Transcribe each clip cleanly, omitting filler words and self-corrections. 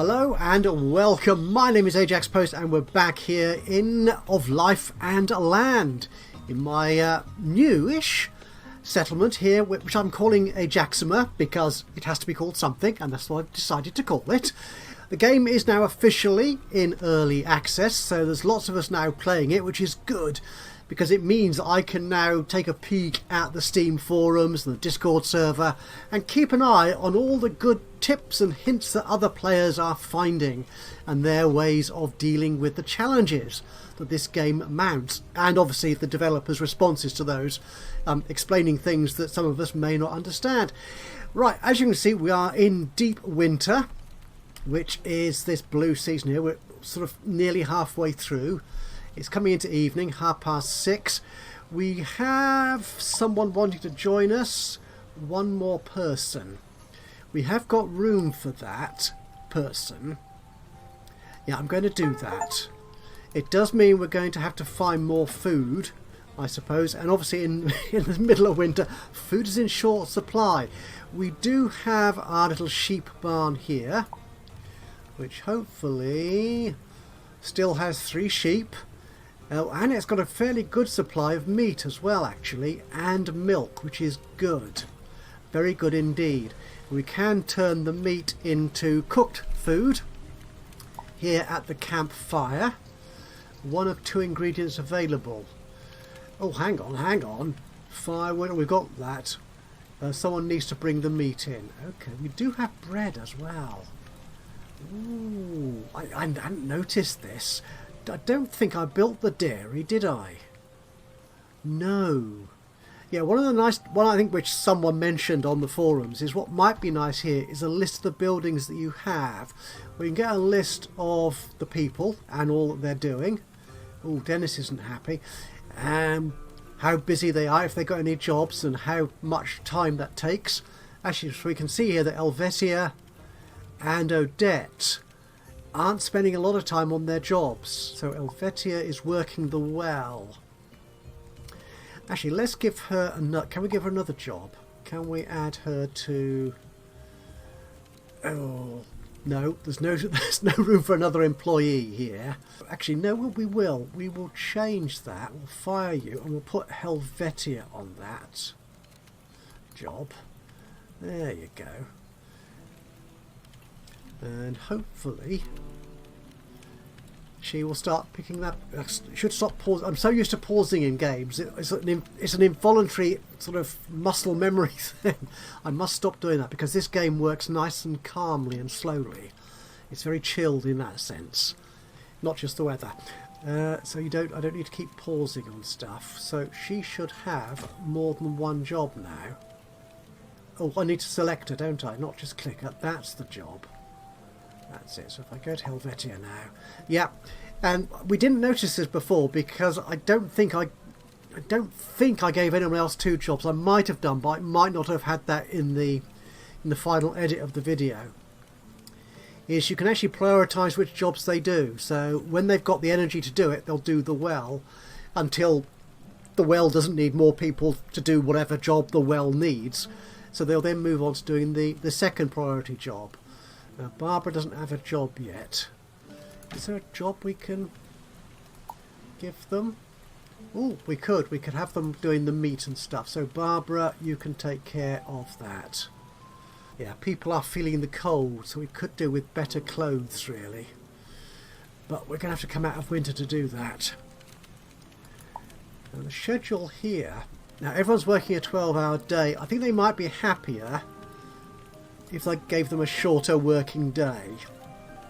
Hello and welcome. My name is Ajaxpost and we're back here in Of Life and Land in my newish settlement here, which I'm calling Ajaxima because it has to be called something, and that's what I've decided to call it. The game is now officially in early access, so there's lots of us now playing it, which is good because it means I can now take a peek at the Steam forums and the Discord server and keep an eye on all the good tips and hints that other players are finding and their ways of dealing with the challenges that this game mounts, and obviously the developers' responses to those, explaining things that some of us may not understand. Right, as you can see, we are in deep winter, which is this blue season here. We're sort of nearly halfway through. It's coming into evening, 6:30. We have someone wanting to join us, one more person. We have got room for that person. Yeah, I'm going to do that. It does mean we're going to have to find more food, I suppose, and obviously in the middle of winter, food is in short supply. We do have our little sheep barn here, which hopefully still has 3 sheep. And it's got a fairly good supply of meat as well, actually, and milk, which is good. Very good indeed. We can turn the meat into cooked food here at the campfire. 1 of 2 ingredients available. Oh, hang on. Firewood, we've got that. Someone needs to bring the meat in. Okay, we do have bread as well. Ooh, I hadn't noticed this. I don't think I built the dairy, did I? No. Yeah, one I think which someone mentioned on the forums is what might be nice here is a list of the buildings that you have, where you can get a list of the people and all that they're doing. Oh, Dennis isn't happy. How busy they are, if they've got any jobs, and how much time that takes. Actually, so we can see here that Helvetia and Odette aren't spending a lot of time on their jobs. So Helvetia is working the well. Actually, let's give her a... Can we give her another job? Can we add her to... Oh, no, there's no room for another employee here. Actually, no, we will. We will change that. We'll fire you and we'll put Helvetia on that job. There you go. And hopefully she will start picking that. Should stop pausing. I'm so used to pausing in games. It's an involuntary sort of muscle memory thing. I must stop doing that because this game works nice and calmly and slowly. It's very chilled in that sense, not just the weather. So I don't need to keep pausing on stuff. So she should have more than 1 job now. Oh, I need to select her, don't I? Not just click her. That's the job. That's it. So if I go to Helvetia now, yeah, and we didn't notice this before because I don't think I gave anyone else 2 jobs. I might have done, but I might not have had that in the final edit of the video. Is you can actually prioritise which jobs they do. So when they've got the energy to do it, they'll do the well until the well doesn't need more people to do whatever job the well needs. So they'll then move on to doing the second priority job. Now, Barbara doesn't have a job yet. Is there a job we can give them? Oh, we could have them doing the meat and stuff. So Barbara, you can take care of that. Yeah, people are feeling the cold, so we could do with better clothes really. But we're going to have to come out of winter to do that. Now the schedule here. Now everyone's working a 12-hour day. I think they might be happier if I gave them a shorter working day,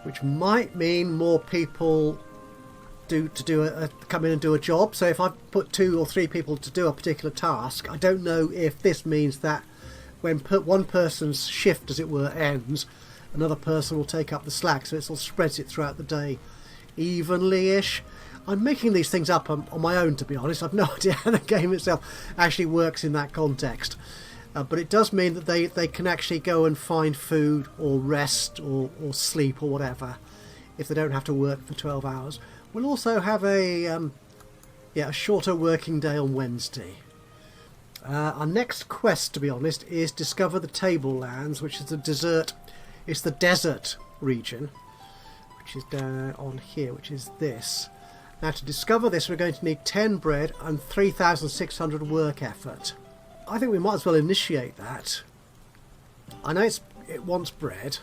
which might mean more people come in and do a job. So if I put 2 or 3 people to do a particular task, I don't know if this means that when one person's shift, as it were, ends, another person will take up the slack, so it sort of spreads it throughout the day evenly-ish. I'm making these things up on my own, to be honest. I've no idea how the game itself actually works in that context. But it does mean that they can actually go and find food or rest or sleep or whatever if they don't have to work for 12 hours. We'll also have a shorter working day on Wednesday. Our next quest, to be honest, is discover the Tablelands, which is the desert. It's the desert region, which is down on here, which is this. Now to discover this we're going to need 10 bread and 3,600 work effort. I think we might as well initiate that. I know it wants bread,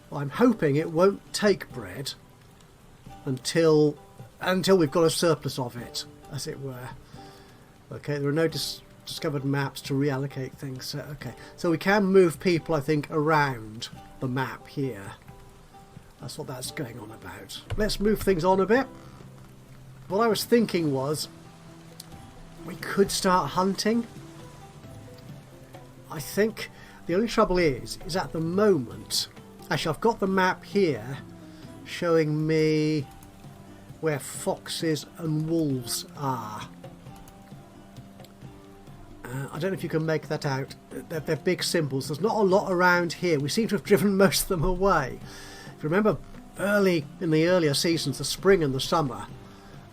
but I'm hoping it won't take bread until we've got a surplus of it, as it were. Okay, there are no discovered maps to reallocate things. So, okay, so we can move people, I think, around the map here. That's what that's going on about. Let's move things on a bit. What I was thinking was we could start hunting. I think the only trouble is at the moment, actually I've got the map here showing me where foxes and wolves are. I don't know if you can make that out. They're big symbols. There's not a lot around here. We seem to have driven most of them away. If you remember in the earlier seasons, the spring and the summer,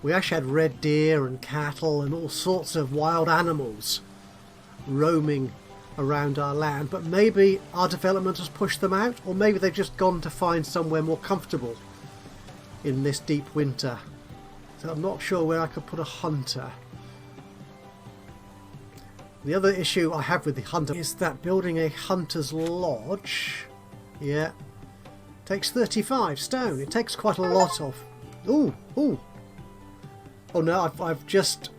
we actually had red deer and cattle and all sorts of wild animals roaming around our land, but maybe our development has pushed them out, or maybe they've just gone to find somewhere more comfortable in this deep winter. So I'm not sure where I could put a hunter. The other issue I have with the hunter is that building a hunter's lodge, yeah, takes 35 stone. It takes quite a lot of... Ooh. Oh no, I've just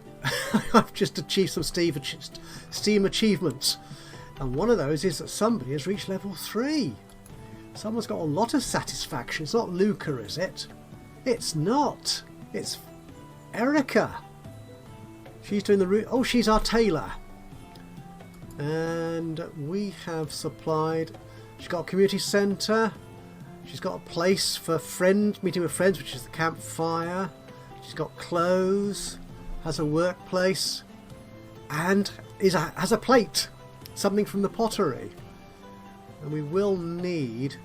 I've just achieved some Steam achievements, and one of those is that somebody has reached level 3. Someone's got a lot of satisfaction. It's not Luca, is it? It's not. It's Erica. She's doing the route. Oh, she's our tailor. And we have supplied... She's got a community centre. She's got a place for meeting with friends, which is the campfire. She's got clothes, has a workplace, and has a plate, something from the pottery. And we will need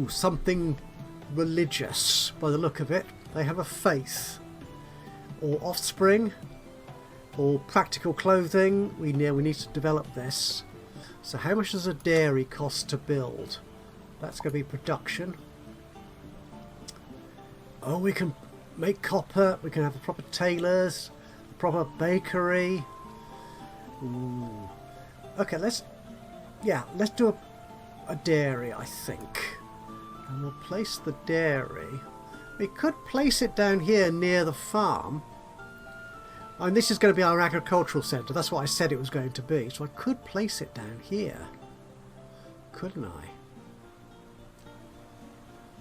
something religious by the look of it. They have a faith, or offspring, or practical clothing. We need to develop this. So how much does a dairy cost to build? That's going to be production. Oh, we can make copper. We can have a proper tailors, a proper bakery. Ooh. Okay, let's do a dairy, I think. And we'll place the dairy. We could place it down here near the farm. And this is going to be our agricultural centre. That's what I said it was going to be. So I could place it down here, couldn't I?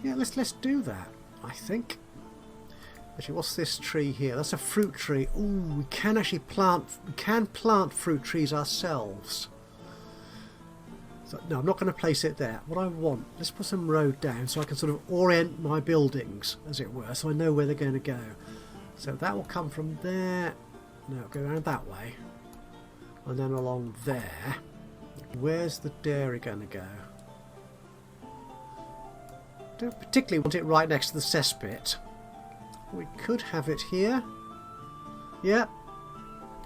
Yeah, let's do that, I think. Actually, what's this tree here? That's a fruit tree. Ooh, we can actually plant fruit trees ourselves. So, no, I'm not going to place it there. What I want, let's put some road down so I can sort of orient my buildings, as it were, so I know where they're going to go. So that will come from there. No, go around that way. And then along there. Where's the dairy going to go? Don't particularly want it right next to the cesspit. We could have it here. Yeah.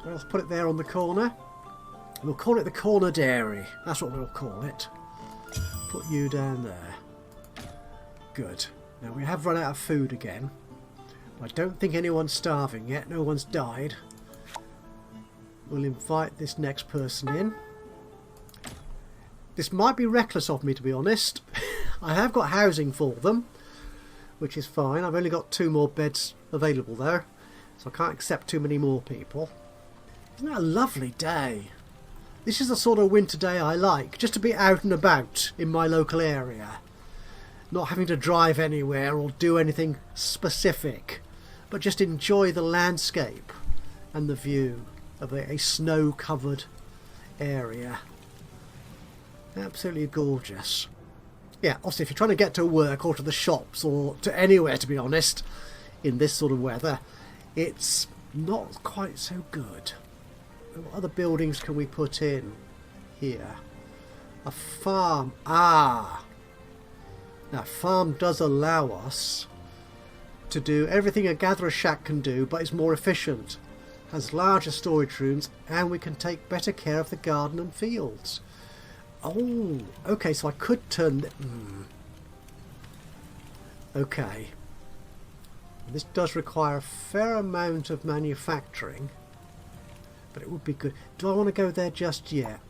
Let's put it there on the corner. We'll call it the corner dairy. That's what we'll call it. Put you down there. Good. Now we have run out of food again. I don't think anyone's starving yet. No one's died. We'll invite this next person in. This might be reckless of me, to be honest. I have got housing for them, which is fine. I've only got 2 more beds available there, so I can't accept too many more people. Isn't that a lovely day? This is the sort of winter day I like, just to be out and about in my local area. Not having to drive anywhere or do anything specific, but just enjoy the landscape and the view of a snow-covered area. Absolutely gorgeous. Yeah, obviously if you're trying to get to work or to the shops or to anywhere, to be honest, in this sort of weather, it's not quite so good. What other buildings can we put in here? A farm. Ah! Now, farm does allow us to do everything a gatherer shack can do, but it's more efficient. Has larger storage rooms, and we can take better care of the garden and fields. Oh, okay, so I could turn... Okay. This does require a fair amount of manufacturing, but it would be good. Do I want to go there just yet?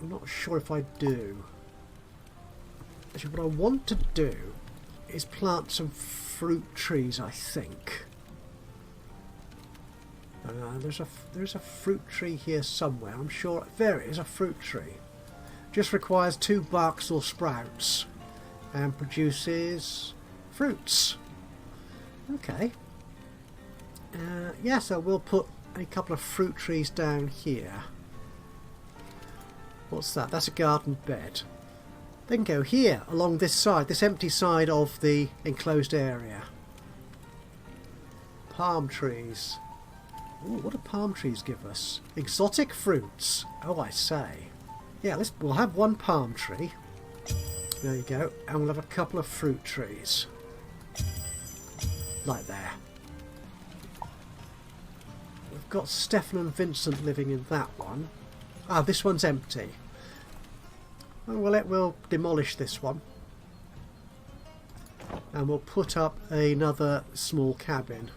I'm not sure if I do. Actually, what I want to do is plant some fruit trees, I think. There's a fruit tree here somewhere. I'm sure there is a fruit tree. Just requires 2 barks or sprouts and produces fruits. Okay. Yeah, so we'll put a couple of fruit trees down here. What's that? That's a garden bed. They can go here, along this side, this empty side of the enclosed area. Palm trees. Ooh, what do palm trees give us? Exotic fruits. Oh, I say. Yeah, we'll have 1 palm tree. There you go. And we'll have a couple of fruit trees. Like there. We've got Stefan and Vincent living in that one. Ah, this one's empty. Oh, well, we'll demolish this one. And we'll put up another small cabin.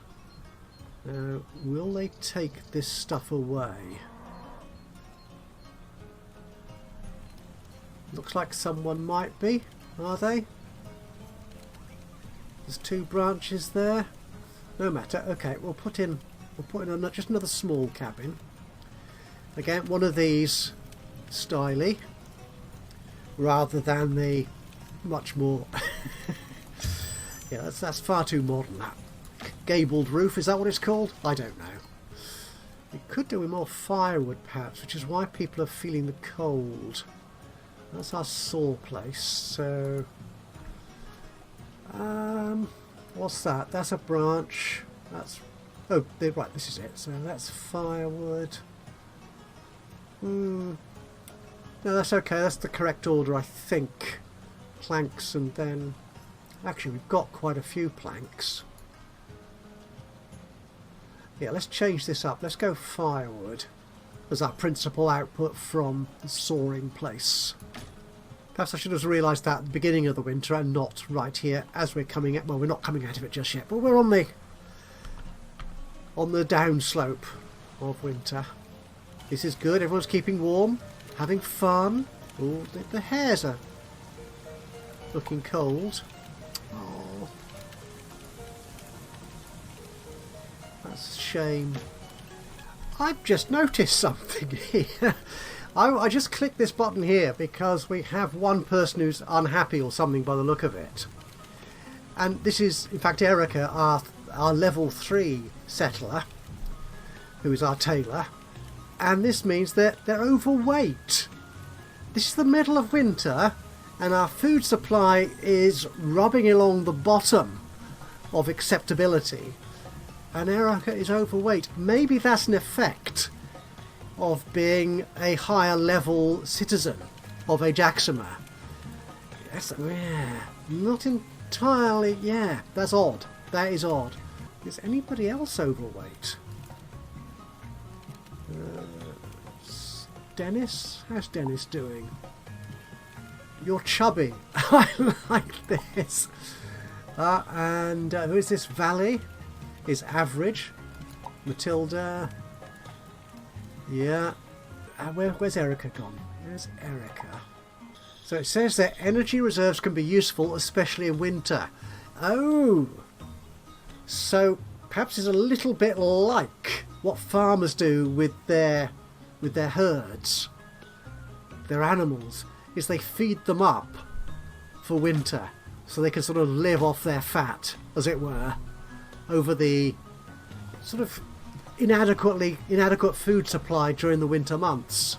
Will they take this stuff away? Looks like someone might be. Are they? There's 2 branches there. No matter. Okay, we'll put in just another small cabin. Again, one of these styly, rather than the much more. Yeah, that's far too modern. That gabled roof, is that what it's called? I don't know. We could do with more firewood, perhaps, which is why people are feeling the cold. That's our saw place. So. What's that? That's a branch. That's... Oh, right, this is it. So that's firewood. No, that's okay. That's the correct order, I think. Planks and then... Actually, we've got quite a few planks. Yeah, let's change this up. Let's go firewood as our principal output from the sawing place. Perhaps I should have realised that at the beginning of the winter and not right here as we're coming out. Well, we're not coming out of it just yet, but we're on the downslope of winter. This is good. Everyone's keeping warm, having fun. Oh, the hares are looking cold. Oh, that's a shame. I've just noticed something here. I just clicked this button here because we have one person who's unhappy or something by the look of it. And this is, in fact, Erica, our level 3 settler, who is our tailor. And this means that they're overweight. This is the middle of winter, and our food supply is rubbing along the bottom of acceptability. And Erica is overweight. Maybe that's an effect of being a higher level citizen of Ajaxima. Yes, yeah, not entirely. Yeah, that's odd. That is odd. Is anybody else overweight? Dennis? How's Dennis doing? You're chubby. I like this. And who is this? Valley is average. Matilda. Yeah. Where's Erica gone? Where's Erica? So it says that energy reserves can be useful, especially in winter. Oh! So perhaps it's a little bit like what farmers do with their herds, their animals, is they feed them up for winter so they can sort of live off their fat, as it were, over the sort of inadequate food supply during the winter months.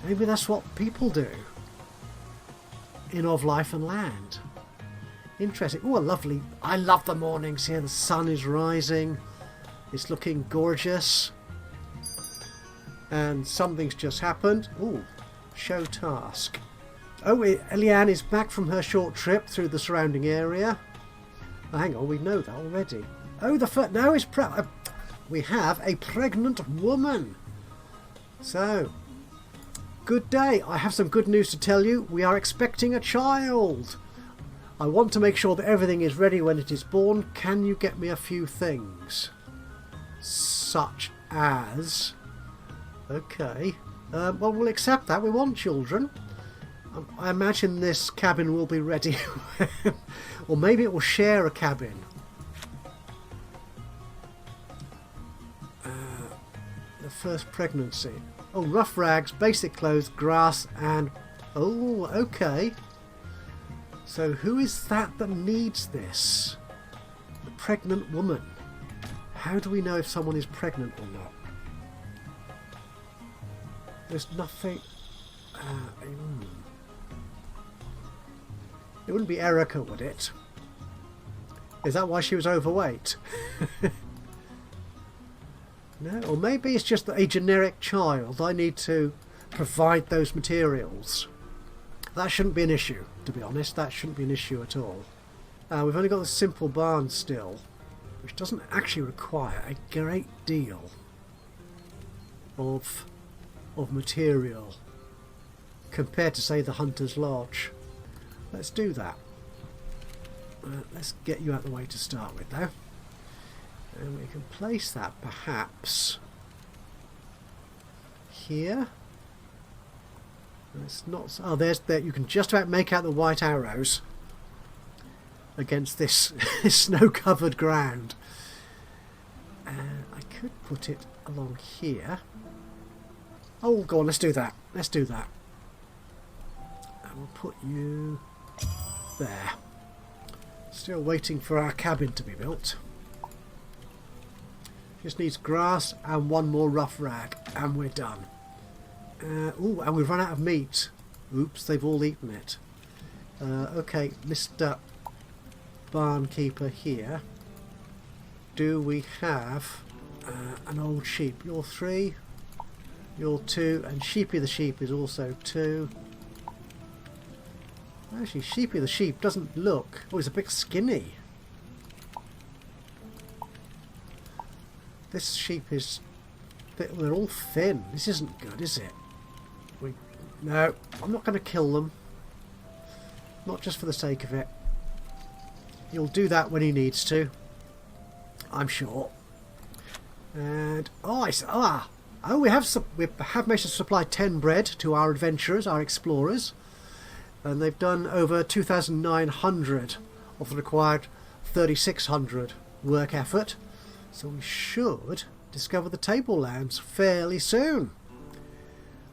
Maybe that's what people do in Of Life and Land. Interesting. Oh, lovely. I love the mornings here. The sun is rising. It's looking gorgeous. And something's just happened. Oh, show task. Oh, Eliane is back from her short trip through the surrounding area. Oh, hang on, we know that already. Oh, now is we have a pregnant woman. So, good day. I have some good news to tell you. We are expecting a child. I want to make sure that everything is ready when it is born. Can you get me a few things? Such as... Okay. Well, we'll accept that. We want children. I imagine this cabin will be ready. Or maybe it will share a cabin. The first pregnancy. Oh, rough rags, basic clothes, grass and... Oh, okay. So who is that needs this? The pregnant woman. How do we know if someone is pregnant or not? There's nothing... It wouldn't be Erica, would it? Is that why she was overweight? No, or maybe it's just a generic child. I need to provide those materials. That shouldn't be an issue, to be honest. That shouldn't be an issue at all. We've only got the simple barn still, which doesn't actually require a great deal of material compared to, say, the Hunter's Lodge. Let's do that. Let's get you out of the way to start with, though. And we can place that perhaps here. It's not. Oh, there's there. You can just about make out the white arrows against this snow-covered ground. I could put it along here. Oh, go on. Let's do that. Let's do that. And we'll put you there. Still waiting for our cabin to be built. Just needs grass and one more rough rag, and we're done. Ooh, and we've run out of meat. Oops, they've all eaten it. Okay, Mr. Barnkeeper here. Do we have an old sheep? You're 3, you're 2, and Sheepy the sheep is also 2. Actually, Sheepy the sheep doesn't look... Oh, he's a bit skinny. This sheep is... They're all thin. This isn't good, is it? No, I'm not going to kill them. Not just for the sake of it. He'll do that when he needs to. I'm sure. And... Oh, we have managed to supply 10 bread to our adventurers, our explorers. And they've done over 2,900 of the required 3,600 work effort. So we should discover the Tablelands fairly soon.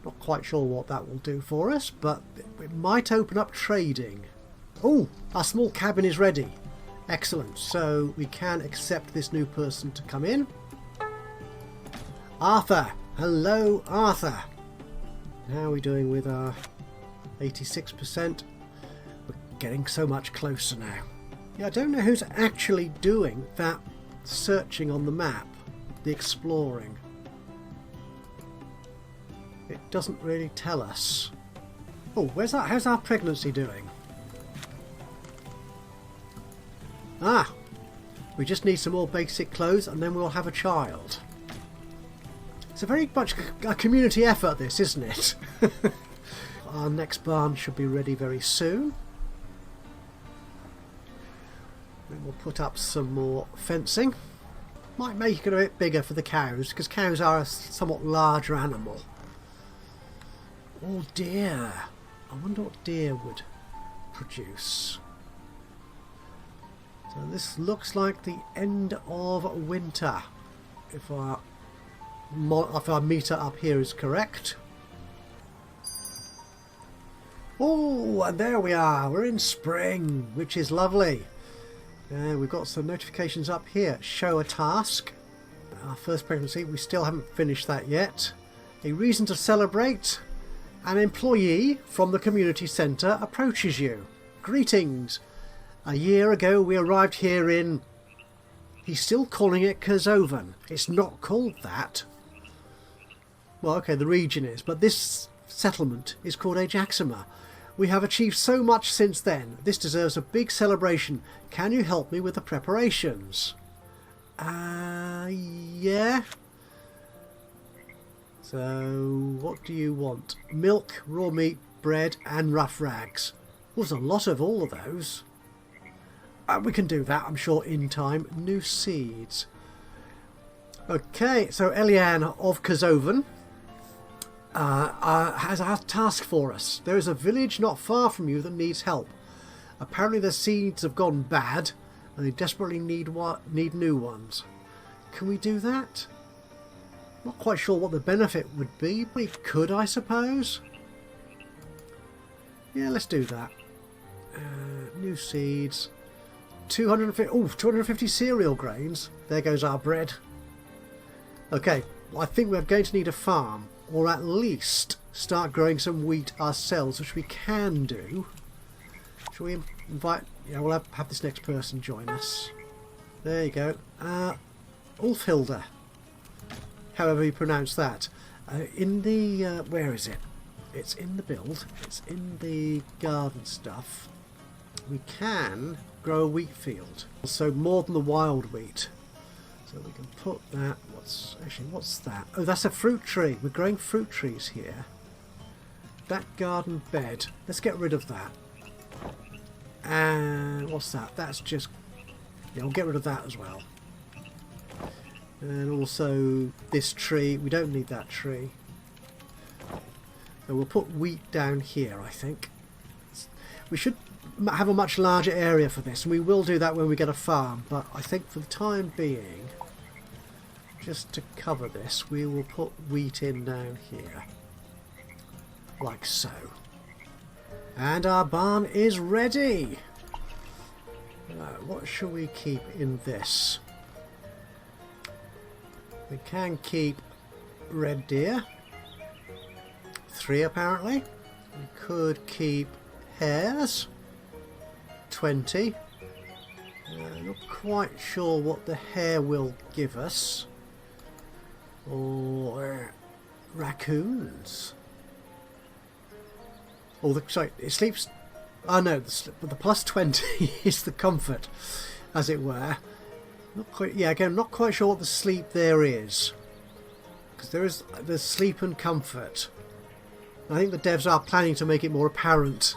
Not quite sure what that will do for us, but it might open up trading. Oh, our small cabin is ready. Excellent. So we can accept this new person to come in. Arthur. Hello, Arthur. How are we doing with our 86%? We're getting so much closer now. Yeah, I don't know who's actually doing that searching on the map, the exploring. It doesn't really tell us. Oh, how's our pregnancy doing? Ah, we just need some more basic clothes and then we'll have a child. It's a very much a community effort, this, isn't it? Our next barn should be ready very soon. Then we'll put up some more fencing. Might make it a bit bigger for the cows, because cows are a somewhat larger animal. Oh, deer. I wonder what deer would produce. So this looks like the end of winter, if our meter up here is correct. Oh, and there we are. We're in spring, which is lovely. We've got some notifications up here. Show a task. Our first pregnancy. We still haven't finished that yet. A reason to celebrate. An employee from the community centre approaches you. Greetings. A year ago we arrived here in... He's still calling it Kerzoven. It's not called that. Well, okay, the region is, but this settlement is called Ajaxpost. We have achieved so much since then. This deserves a big celebration. Can you help me with the preparations? Yeah. So, what do you want? Milk, raw meat, bread, and rough rags. Well, there's a lot of all of those. We can do that, I'm sure, in time. New seeds. Okay, so Eliane of Kerzoven has a task for us. There is a village not far from you that needs help. Apparently the seeds have gone bad and they desperately need new ones. Can we do that? Not quite sure what the benefit would be, but we could, I suppose. Yeah, let's do that. New seeds. 250 cereal grains. There goes our bread. Okay, well, I think we're going to need a farm, or at least start growing some wheat ourselves, which we can do. Shall we invite... Yeah, we'll have this next person join us. There you go. Ulfhilda. However you pronounce that. In the... where is it? It's in the build. It's in the garden stuff. We can grow a wheat field. So more than the wild wheat. So we can put that... What's that? Oh, that's a fruit tree. We're growing fruit trees here. That garden bed. Let's get rid of that. And what's that? That's just... Yeah, we'll get rid of that as well. And also this tree. We don't need that tree. So we'll put wheat down here, I think. We should have a much larger area for this, and we will do that when we get a farm. But I think for the time being, just to cover this, we will put wheat in down here. Like so. And our barn is ready! What shall we keep in this? We can keep red deer. 3 apparently. We could keep hares. 20. Not quite sure what the hare will give us. Or raccoons. Oh, sorry, it sleeps... Oh no, the plus 20 is the comfort, as it were. Not quite, yeah, again, not quite sure what the sleep there is. Because there's sleep and comfort. I think the devs are planning to make it more apparent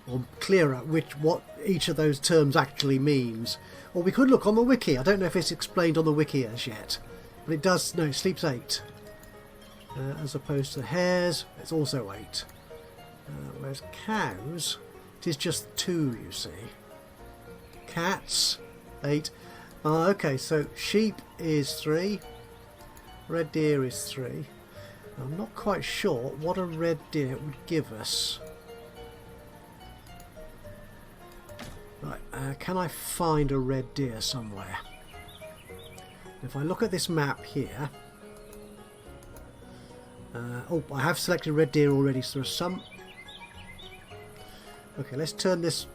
or clearer what each of those terms actually means. Or we could look on the wiki. I don't know if it's explained on the wiki as yet. But it does, no, it sleeps 8. As opposed to hares, it's also 8. Whereas cows, it is just 2, you see. Cats, 8. Okay, so sheep is 3. Red deer is 3. I'm not quite sure what a red deer would give us. Right, can I find a red deer somewhere? If I look at this map here... oh, I have selected red deer already, so there's some... Okay, let's turn this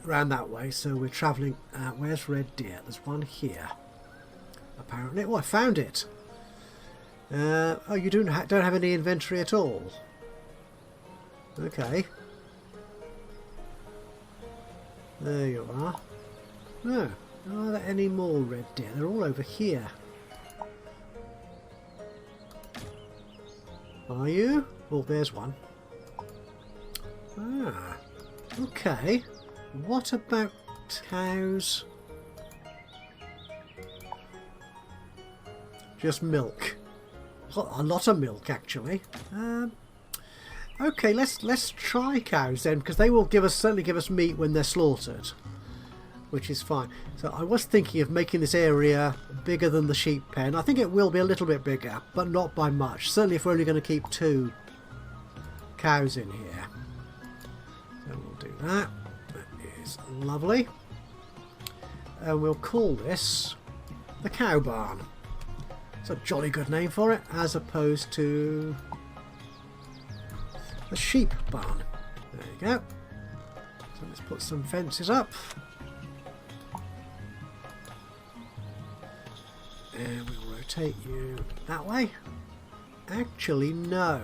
around that way, so we're travelling... where's red deer? There's one here. Apparently. Oh, I found it! Oh, you don't have any inventory at all? Okay. There you are. No. Are there any more red deer? They're all over here. Are you? Oh, there's one. Ah. Okay. What about cows? Just milk. A lot of milk, actually. Okay, let's try cows then, because they will certainly give us meat when they're slaughtered, which is fine. So I was thinking of making this area bigger than the sheep pen. I think it will be a little bit bigger, but not by much. Certainly if we're only going to keep 2 cows in here. So we'll do that. That is lovely. And we'll call this the cow barn. It's a jolly good name for it, as opposed to the sheep barn. There you go. So let's put some fences up. And we'll rotate you that way. Actually, no.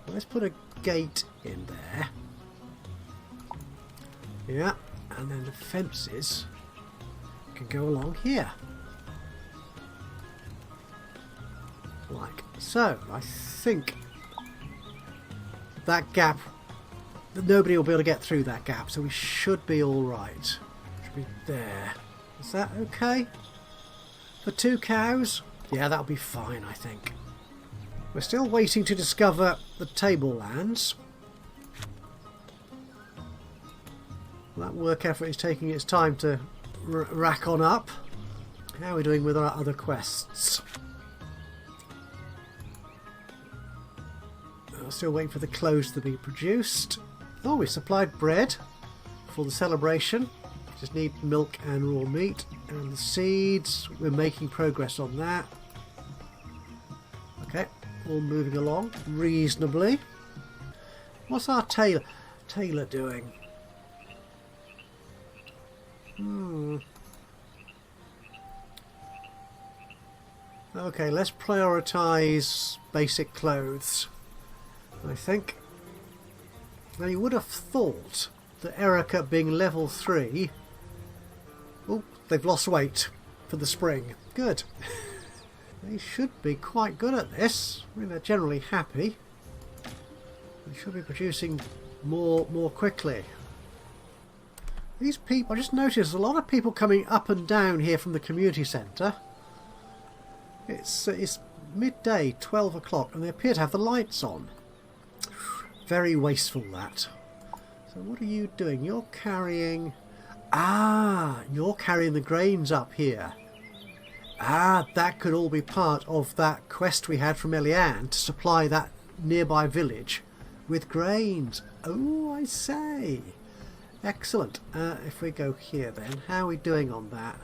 Let's put a gate in there. Yeah, and then the fences can go along here. Like so. I think that gap, nobody will be able to get through that gap, so we should be alright. Should be there. Is that okay? For 2 cows? Yeah, that'll be fine, I think. We're still waiting to discover the Tablelands. That work effort is taking its time to rack on up. How are we doing with our other quests? I'm still waiting for the clothes to be produced. Oh, we supplied bread for the celebration. Just need milk and raw meat. And the seeds, we're making progress on that. Okay, all moving along reasonably. What's our tailor doing? Okay, let's prioritise basic clothes, I think. Now you would have thought that Erica being level 3... Oh, they've lost weight for the spring. Good. They should be quite good at this. I mean, they're generally happy. They should be producing more quickly. These people, I just noticed a lot of people coming up and down here from the community centre. It's midday, 12 o'clock, and they appear to have the lights on. Very wasteful, that. So what are you doing? You're carrying... Ah, you're carrying the grains up here. Ah, that could all be part of that quest we had from Eliane to supply that nearby village with grains. Oh, I say. Excellent. If we go here then, how are we doing on that?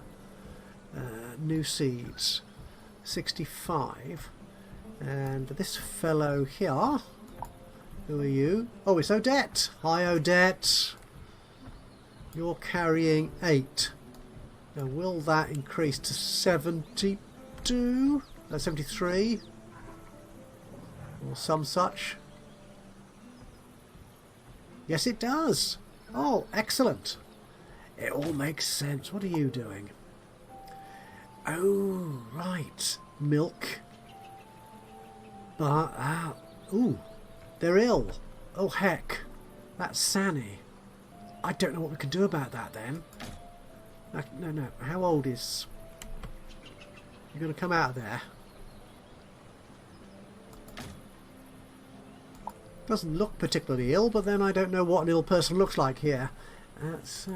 New seeds. 65. And this fellow here. Who are you? Oh, it's Odette. Hi, Odette. You're carrying 8. Now, will that increase to 72? 73? Or some such? Yes, it does. Oh, excellent. It all makes sense. What are you doing? Oh, right. Milk. Ooh, they're ill. Oh, heck. That's Sanny. I don't know what we can do about that then. No. How old is... You're going to come out of there. Doesn't look particularly ill, but then I don't know what an ill person looks like here. So...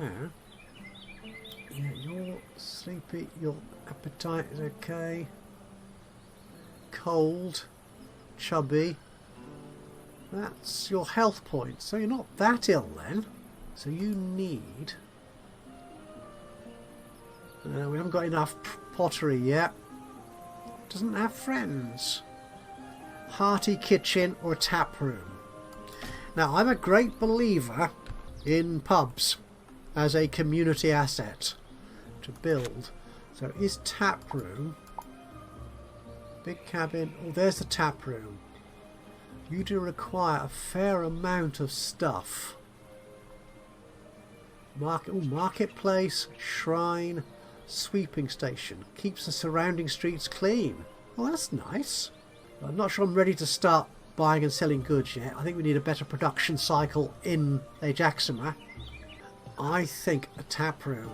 Yeah, you're sleepy. Your appetite is okay. Cold. Chubby. That's your health points. So you're not that ill then. So you need... we haven't got enough pottery yet. Doesn't have friends. Hearty kitchen or tap room. Now, I'm a great believer in pubs as a community asset to build. So is tap room... Big cabin... Oh, there's the tap room. You do require a fair amount of stuff. Marketplace, shrine, sweeping station. Keeps the surrounding streets clean. Oh, that's nice. I'm not sure I'm ready to start buying and selling goods yet. I think we need a better production cycle in Ajaxpost. I think a tap room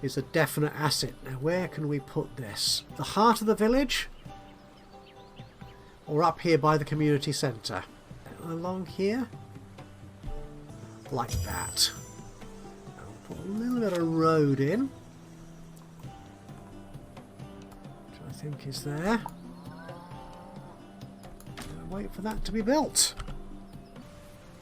is a definite asset. Now, where can we put this? The heart of the village? Or up here by the community centre? Along here? Like that. Put a little bit of road in, which I think is there. Wait for that to be built.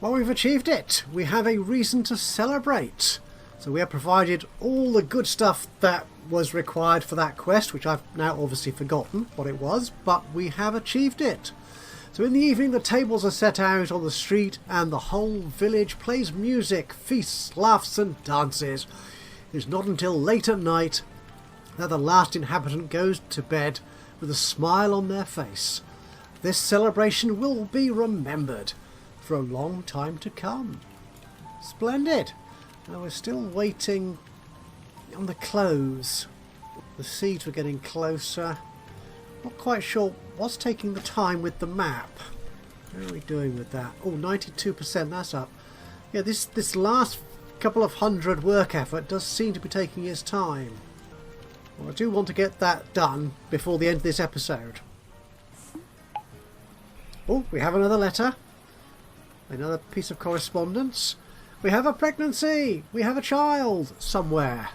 Well, we've achieved it. We have a reason to celebrate. So we have provided all the good stuff that was required for that quest, which I've now obviously forgotten what it was, but we have achieved it. So in the evening the tables are set out on the street and the whole village plays music, feasts, laughs and dances. It is not until late at night that the last inhabitant goes to bed with a smile on their face. This celebration will be remembered for a long time to come. Splendid! Now we're still waiting on the clothes. The seeds were getting closer. Not quite sure what's taking the time with the map. How are we doing with that? Oh, 92%, that's up. Yeah, this last couple of hundred work effort does seem to be taking his time. Well, I do want to get that done before the end of this episode. Oh, we have another letter. Another piece of correspondence. We have a pregnancy! We have a child somewhere.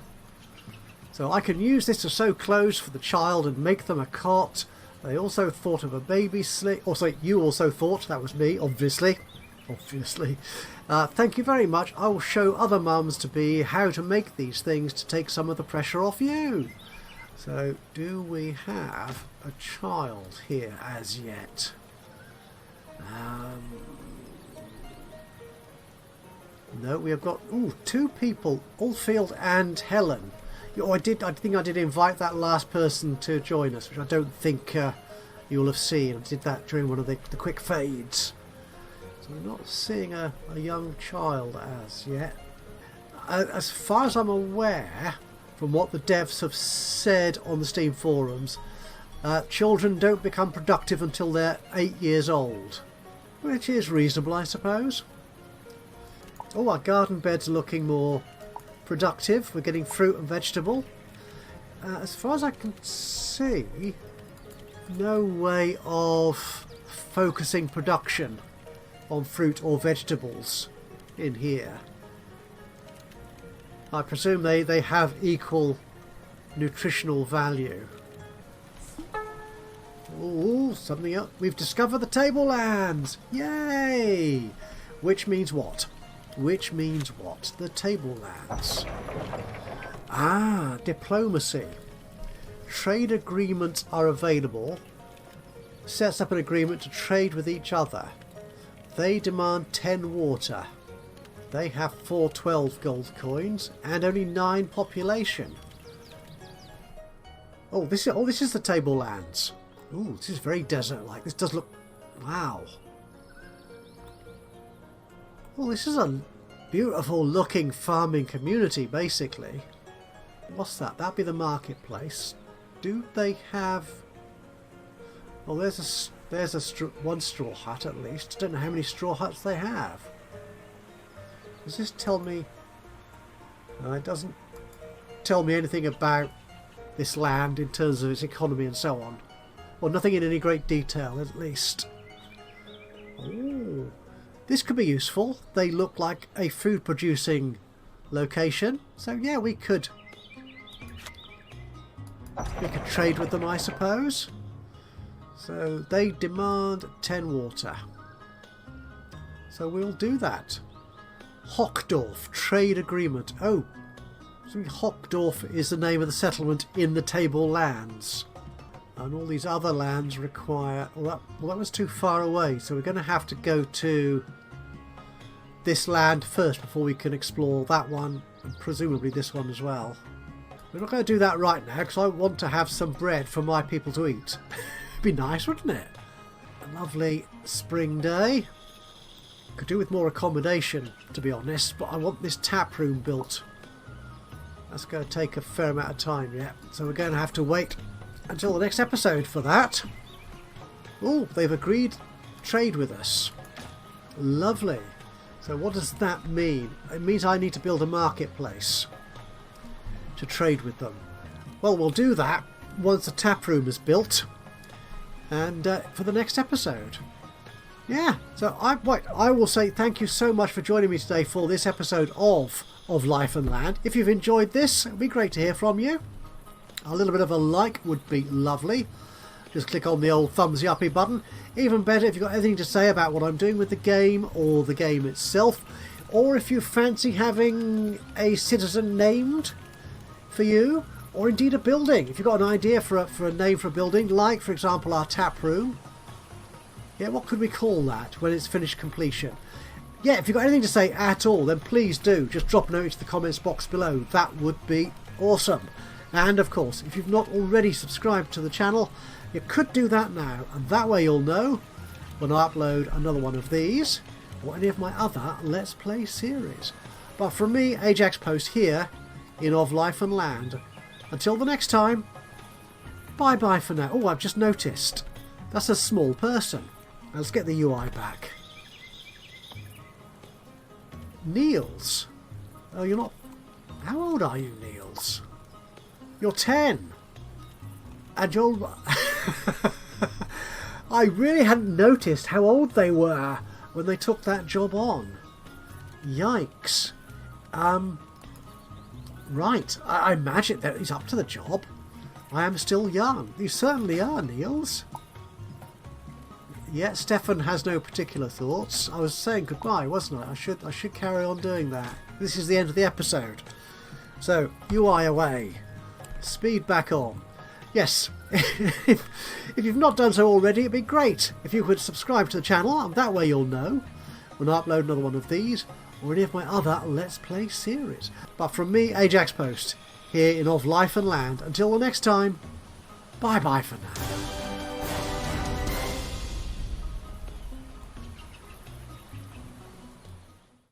So I can use this to sew clothes for the child and make them a cot. They also thought of a baby sleep. Oh, sorry, you also thought. That was me, obviously. Obviously. Thank you very much. I will show other mums to be how to make these things to take some of the pressure off you. So, do we have a child here as yet? No, we have got two people, Ulfield and Helen. Oh, I think I did invite that last person to join us, which I don't think you'll have seen. I did that during one of the quick fades. So we're not seeing a young child as yet. As far as I'm aware, from what the devs have said on the Steam forums, children don't become productive until they're 8 years old. Which is reasonable, I suppose. Oh, our garden beds are looking more productive. We're getting fruit and vegetable. As far as I can see, no way of focusing production on fruit or vegetables in here. I presume they have equal nutritional value. Oh, something else. We've discovered the Tablelands! Yay! Which means what? Which means what? The Tablelands. Ah, diplomacy. Trade agreements are available. Sets up an agreement to trade with each other. They demand 10 water. They have 412 gold coins and only 9 population. Oh, this is the Tablelands. Ooh, this is very desert-like. This does look... Wow. Well, this is a beautiful-looking farming community, basically. What's that? That'd be the marketplace. Do they have... Well, there's one straw hut at least. I don't know how many straw huts they have. Does this tell me... No, it doesn't tell me anything about this land in terms of its economy and so on. Well, nothing in any great detail, at least. Oh, this could be useful. They look like a food-producing location. So, yeah, we could trade with them, I suppose. So, they demand 10 water. So, we'll do that. Hockdorf, trade agreement. Oh, so Hockdorf is the name of the settlement in the Tablelands. And all these other lands require... Well, that was too far away, so we're going to have to go to this land first before we can explore that one, and presumably this one as well. We're not going to do that right now, because I want to have some bread for my people to eat. It'd be nice, wouldn't it? A lovely spring day. Could do with more accommodation, to be honest, but I want this tap room built. That's going to take a fair amount of time yet, so we're going to have to wait until the next episode for that. Oh, they've agreed to trade with us. Lovely. So what does that mean? It means I need to build a marketplace to trade with them. Well, we'll do that once the tap room is built, and for the next episode. Yeah, so I will say thank you so much for joining me today for this episode of Life and Land. If you've enjoyed this, it would be great to hear from you. A little bit of a like would be lovely. Just click on the old thumbsy uppy button. Even better if you've got anything to say about what I'm doing with the game or the game itself, or if you fancy having a citizen named for you, or indeed a building. If you've got an idea for a name for a building, like for example our tap room. Yeah, what could we call that when it's finished completion? Yeah, if you've got anything to say at all, then please do. Just drop a note into the comments box below. That would be awesome. And of course, if you've not already subscribed to the channel, you could do that now, and that way you'll know when I upload another one of these or any of my other Let's Play series. But from me, Ajaxpost here in Of Life and Land. Until the next time, bye bye for now. Oh, I've just noticed. That's a small person. Now let's get the UI back. Niels. Oh, you're not... How old are you, Niels? You're 10. And you're... I really hadn't noticed how old they were when they took that job on. Yikes. Right. I imagine that he's up to the job. I am still young. You certainly are, Niels. Yeah, Stefan has no particular thoughts. I was saying goodbye, wasn't I? I should carry on doing that. This is the end of the episode. So, you are away. Speed back on. Yes, if you've not done so already, it'd be great if you could subscribe to the channel. That way you'll know when I upload another one of these or any of my other Let's Play series. But from me, Ajaxpost, here in Of Life and Land. Until the next time, bye-bye for now.